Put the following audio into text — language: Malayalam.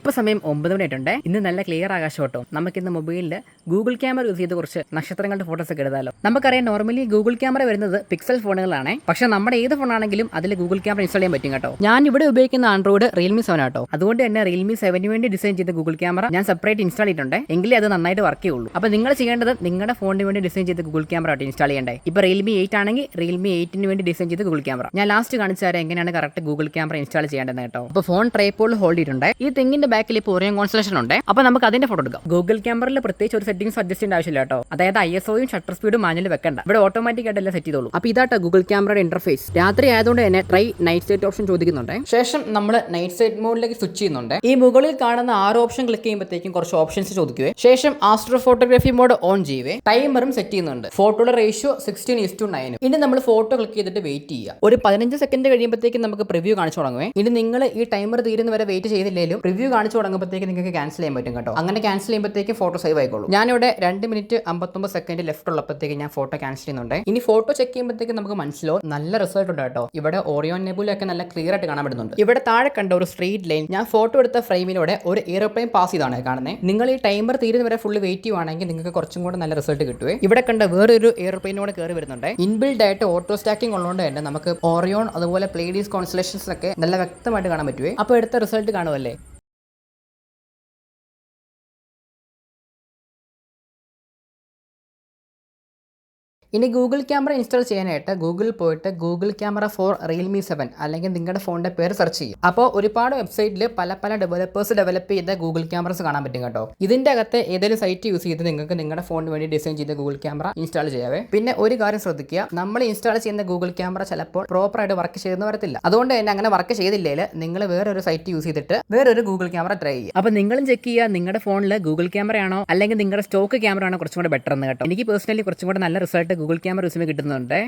ഇപ്പോൾ സമയം 9 മണിയായിട്ടുണ്ട്. ഇന്ന് നല്ല ക്ലിയർ ആകാശം കേട്ടോ. നമുക്കിന്ന് മൊബൈലിൽ ഗൂഗിൾ ക്യാമറ യൂസ് ചെയ്ത് കുറച്ച് നക്ഷത്രങ്ങളുടെ ഫോട്ടോസ് ഒക്കെ എടുത്താലോ. നമുക്കറിയാം നോർമലി ഗൂഗിൾ ക്യാമറ വരുന്നത് പിക്സൽ ഫോണുകളാണ്. പക്ഷെ നമ്മുടെ ഏത് ഫോണാണെങ്കിലും അതിൽ ഗൂഗിൾ ക്യാമറ ഇൻസ്റ്റാൾ ചെയ്യാൻ പറ്റും കേട്ടോ. ഞാൻ ഇവിടെ ഉപയോഗിക്കുന്ന ആൻഡ്രോയിഡ് റിയൽമി 7 ആട്ടോ. അതുകൊണ്ട് തന്നെ റിയൽമി 7 വേണ്ടി ഡിസൈൻ ചെയ്ത ഗൂഗിൾ ക്യാമറ ഞാൻ സെപ്പറേറ്റ് ഇൻസ്റ്റാൾ ചെയ്തിട്ടുണ്ട്. എങ്കിലേ അത് നന്നായിട്ട് വർക്ക് ചെയ്യുള്ളൂ. അപ്പോൾ നിങ്ങൾ ചെയ്യേണ്ടത് നിങ്ങളുടെ ഫോണിന് വേണ്ടി ഡിസൈൻ ചെയ്ത ഗൂഗിൾ ക്യാമറ ആയിട്ട് ഇൻസ്റ്റാൾ ചെയ്യേണ്ടേ. ഇപ്പോൾ റിയൽമി 8 ആണെങ്കിൽ റിയൽമി 8 ന് വേണ്ടി ഡിസൈൻ ചെയ്ത ഗൂഗിൾ ക്യാമറ ഞാൻ ലാസ്റ്റ് കാണിച്ചു തരാം എങ്ങനെയാണ് കറക്റ്റ് ഗൂഗിൾ ക്യാമറ ഇൻസ്റ്റാൾ ചെയ്യേണ്ടത് കേട്ടോ. അപ്പോൾ ഫോൺ ട്രൈപോഡിൽ ഹോൾഡ് ചെയ്തിട്ടുണ്ട്. ഈ തെങ്ങിന്റെ ബാക്കിൽ ഇപ്പോൾ ഒരേ കോൺസ്റ്റലേഷൻ ഉണ്ട്. അപ്പോൾ നമുക്ക് അതിന്റെ ഫോട്ടോ എടുക്കാം. ഗൂഗിൾ ക്യാമറയിൽ പ്രത്യേകിച്ച് ഒരു സെറ്റിംഗ്സ് അഡ്ജസ്റ്റ് ചെയ്യേണ്ട ആവശ്യമില്ല കേട്ടോ. അതായത് ISOയും ഷട്ടർ സ്പീഡും മാനുവൽ വെക്കണ്ട. ഇവിടെ ഓട്ടോമാറ്റിക് ആയിട്ട് എല്ലാം സെറ്റ് ചെയ്തോളൂ. അപ്പോൾ ഇതാട്ടോ ഗൂഗിൾ ക്യാമറയുടെ ഇന്റർഫേസ്. രാത്രി ആയതുകൊണ്ട് തന്നെ ട്രൈ നൈറ്റ് സൈറ്റ് ഓപ്ഷൻ ചോദിക്കുന്നുണ്ട്. ശേഷം നമ്മൾ നൈറ്റ് സൈറ്റ് മോഡിലേക്ക് സ്വിച്ച് ചെയ്യുന്നുണ്ട്. ഈ മുകളിൽ കാണുന്ന 6 ഓപ്ഷൻ ക്ലിക്ക് ചെയ്യുമ്പോഴത്തേക്കും കുറച്ച് ഓപ്ഷൻസ് ചോദിക്കുവേ. ശേഷം ആസ്ട്രോ ഫോട്ടോഗ്രാഫി മോഡ് ഓൺ ചെയ്യുവേ. ടൈമറും സെറ്റ് ചെയ്യുന്നുണ്ട്. ഫോട്ടോയുടെ റേഷ്യോ 16:9. ഇനി നമ്മൾ ഫോട്ടോ ക്ലിക്ക് ചെയ്തിട്ട് വെയിറ്റ് ചെയ്യുക. ഒരു 15 സെക്കൻഡ് കഴിയുമ്പോഴത്തേക്കും നമുക്ക് പ്രിവ്യൂ കാണിച്ചു തുടങ്ങുവേ. ഇനി നിങ്ങൾ ഈ ടൈമർ തീരുന്ന വരെ വെയിറ്റ് ചെയ്തില്ലെങ്കിലും പ്രിവ്യൂ കാണിച്ചു തുടങ്ങുമ്പോഴത്തേക്ക് നിങ്ങൾക്ക് ക്യാൻസൽ ചെയ്യാൻ പറ്റും കേട്ടോ. അങ്ങനെ ക്യാൻസൽ ചെയ്യുമ്പോഴത്തേക്കും ഫോട്ടോ സേവ് ആയിക്കോളൂ. ഞാനിവിടെ 2 മിനിറ്റ് 59 സെക്കൻഡ് ലെഫ്റ്റ് ഉള്ളപ്പോഴത്തേക്ക് ഞാൻ ഫോട്ടോ ക്യാൻസൽ ചെയ്യുന്നുണ്ട്. ഇനി ഫോട്ടോ ചെക്ക് ചെയ്യുമ്പോഴത്തേക്ക് നമുക്ക് മനസ്സിലാവും നല്ല റിസൾട്ട് ഉണ്ട് കേട്ടോ. ഇവിടെ ഓറിയോൺ നെബുലൊക്കെ നല്ല ക്ലിയർ ആയിട്ട് കാണാൻ പറ്റുന്നുണ്ട്. ഇവിടെ താഴെ കണ്ട ഒരു സ്ട്രീറ്റ് ലൈൻ ഞാൻ ഫോട്ടോ എടുത്ത ഫ്രെയിമിലൂടെ ഒരു എയർപ്ലെയിൻ പാസ് ചെയ്താണ് കാണുന്നത്. നിങ്ങൾ ഈ ടൈമർ തീരുന്ന വരെ ഫുള്ള് വെയിറ്റ് ചെയ്യുവാണെങ്കിൽ നിങ്ങൾക്ക് കുറച്ചും കൂടെ നല്ല റിസൾട്ട് കിട്ടുവേ. ഇവിടെ കണ്ട വേറൊരു എയർപ്ലെയിനോട് കയറി വരുന്നുണ്ട്. ഇൻബിൽഡ് ആയിട്ട് ഓട്ടോ സ്റ്റാക്കിംഗ് ഉള്ളതുകൊണ്ട് തന്നെ നമുക്ക് ഓറിയോൺ അതുപോലെ പ്ലേഡീസ് കോൺസ്റ്റലേഷൻസ് ഒക്കെ നല്ല വ്യക്തമായിട്ട് കാണാൻ പറ്റുവേ. അപ്പോൾ എടുത്ത റിസൾട്ട് കാണുമല്ലേ. ഇനി ഗൂഗിൾ ക്യാമറ ഇൻസ്റ്റാൾ ചെയ്യാനായിട്ട് ഗൂഗിളിൽ പോയിട്ട് ഗൂഗിൾ ക്യാമറ ഫോർ റിയൽമി 7 അല്ലെങ്കിൽ നിങ്ങളുടെ ഫോണിന്റെ പേര് സെർച്ച് ചെയ്യും. അപ്പോൾ ഒരുപാട് വെബ്സൈറ്റിൽ പല ഡെവലപ്പേഴ്സ് ഡെവലപ്പ് ചെയ്ത ഗൂഗിൾ ക്യാമറസ് കാണാൻ പറ്റും കേട്ടോ. ഇതിന്റെ അകത്ത് ഏതെങ്കിലും സൈറ്റ് യൂസ് ചെയ്ത് നിങ്ങൾക്ക് നിങ്ങളുടെ ഫോണിന് വേണ്ടി ഡിസൈൻ ചെയ്ത ഗൂഗിൾ ക്യാമറ ഇൻസ്റ്റാൾ ചെയ്യാവേ. പിന്നെ ഒരു കാര്യം ശ്രദ്ധിക്കുക, നമ്മൾ ഇൻസ്റ്റാൾ ചെയ്യുന്ന ഗൂഗിൾ ക്യാമറ ചിലപ്പോൾ പ്രോപ്പറായിട്ട് വർക്ക് ചെയ്തെന്ന് വരത്തില്ല. അതുകൊണ്ട് തന്നെ അങ്ങനെ വർക്ക് ചെയ്തില്ലെങ്കിൽ നിങ്ങൾ വേറൊരു സൈറ്റ് യൂസ് ചെയ്തിട്ട് വേറൊരു ഗൂഗിൾ ക്യാമറ ട്രൈ ചെയ്യുക. അപ്പോൾ നിങ്ങളും ചെക്ക് ചെയ്യുക നിങ്ങളുടെ ഫോണിൽ ഗൂഗിൾ ക്യാമറ ആണോ അല്ലെങ്കിൽ നിങ്ങളുടെ സ്റ്റോക്ക് ക്യാമറ ആണോ കുറച്ചും കൂടെ ബെറ്റർ എന്ന് കേട്ടോ. എനിക്ക് പേഴ്സണലി കുറച്ചും കൂടെ നല്ല റിസൾട്ട് ഗൂഗിൾ ക്യാമറ യൂസ് ചെയ്യുമ്പോൾ കിട്ടുന്നുണ്ട്.